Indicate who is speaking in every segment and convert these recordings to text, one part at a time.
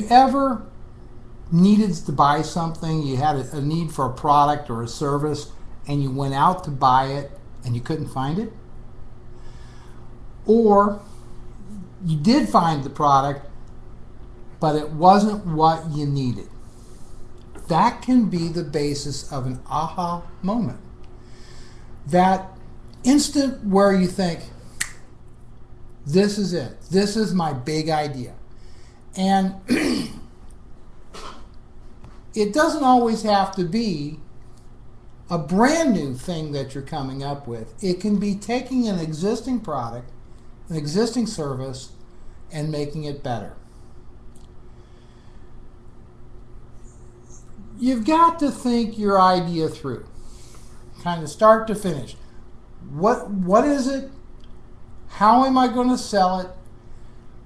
Speaker 1: Ever needed to buy something, you had a need for a product or a service, and you went out to buy it and you couldn't find it? Or you did find the product, but it wasn't what you needed. That can be the basis of an aha moment. That instant where you think, this is it. This is my big idea. And it doesn't always have to be a brand new thing that you're coming up with. It can be taking an existing product, an existing service, and making it better. You've got to think your idea through, kind of start to finish. What is it? How am I going to sell it?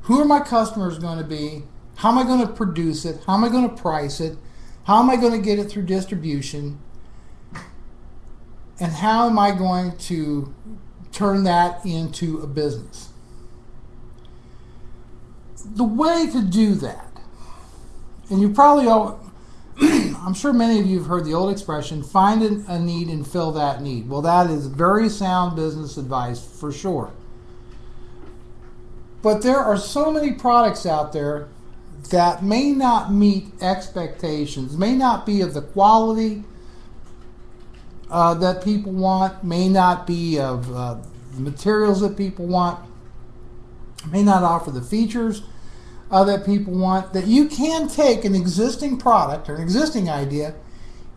Speaker 1: Who are my customers going to be? How am I going to produce it? How am I going to price it? How am I going to get it through distribution? And how am I going to turn that into a business? The way to do that, and you probably all, I'm sure many of you have heard the old expression, find a need and fill that need. Well, that is very sound business advice for sure. But there are so many products out there that may not meet expectations, may not be of the quality that people want, may not be of the materials that people want, may not offer the features that people want, that you can take an existing product or an existing idea,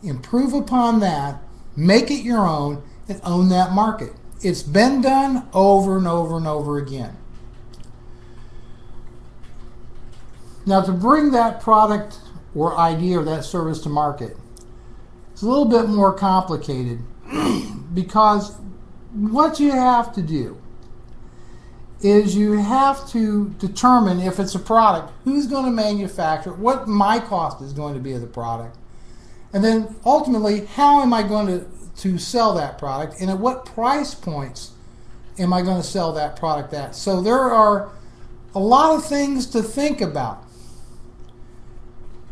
Speaker 1: improve upon that, make it your own, and own that market. It's been done over and over and over again. Now, to bring that product or idea or that service to market, it's a little bit more complicated because what you have to do is you have to determine if it's a product, who's going to manufacture it, what my cost is going to be of the product, and then ultimately, how am I going to sell that product, and at what price points am I going to sell that product at? So there are a lot of things to think about.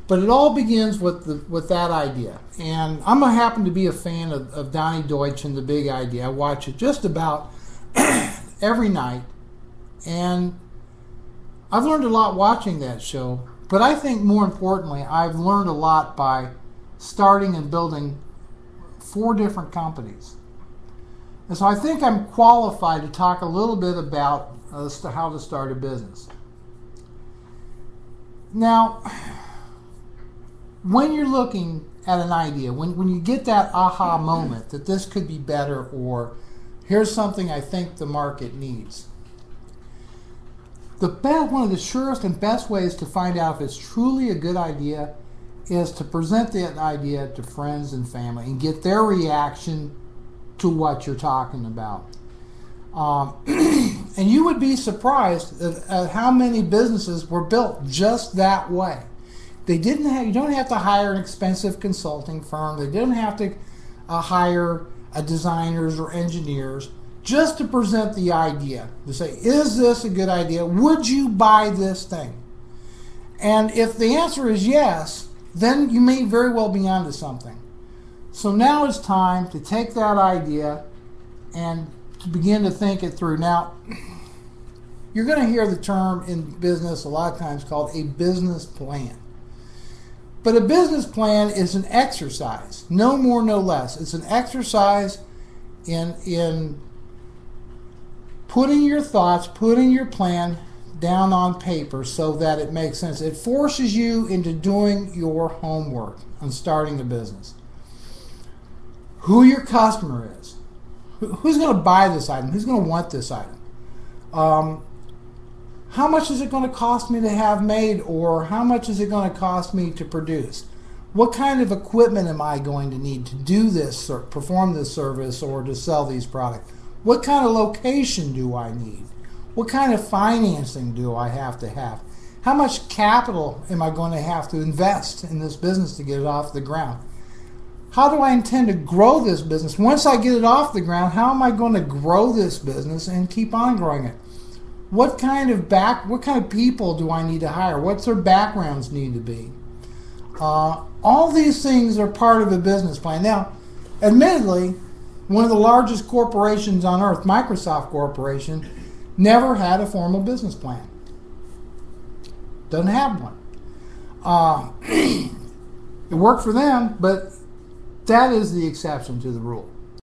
Speaker 1: But it all begins with that idea. And I'm going to happen to be a fan of Donny Deutsch and The Big Idea. I watch it just about every night. And I've learned a lot watching that show. But I think more importantly, I've learned a lot by starting and building 4 different companies. And so I think I'm qualified to talk a little bit about how to start a business. Now, when you're looking at an idea, when you get that aha moment that this could be better, or here's something I think the market needs, one of the surest and best ways to find out if it's truly a good idea is to present that idea to friends and family and get their reaction to what you're talking about. And you would be surprised at how many businesses were built just that way. You don't have to hire an expensive consulting firm. They didn't have to hire designers or engineers just to present the idea. To say, is this a good idea? Would you buy this thing? And if the answer is yes, then you may very well be onto something. So now it's time to take that idea and to begin to think it through. Now, you're going to hear the term in business a lot of times called a business plan. But a business plan is an exercise, no more, no less. It's an exercise in putting your thoughts, putting your plan down on paper so that it makes sense. It forces you into doing your homework on starting a business. Who your customer is. Who's going to buy this item? Who's going to want this item? How much is it going to cost me to have made, or how much is it going to cost me to produce? What kind of equipment am I going to need to do this, or perform this service, or to sell these products? What kind of location do I need? What kind of financing do I have to have? How much capital am I going to have to invest in this business to get it off the ground? How do I intend to grow this business? Once I get it off the ground, how am I going to grow this business and keep on growing it? what kind of people do I need to hire? What's their backgrounds need to be? All these things are part of a business plan. Now, admittedly, one of the largest corporations on earth, Microsoft Corporation, never had a formal business plan. Doesn't have one. It worked for them, but that is the exception to the rule.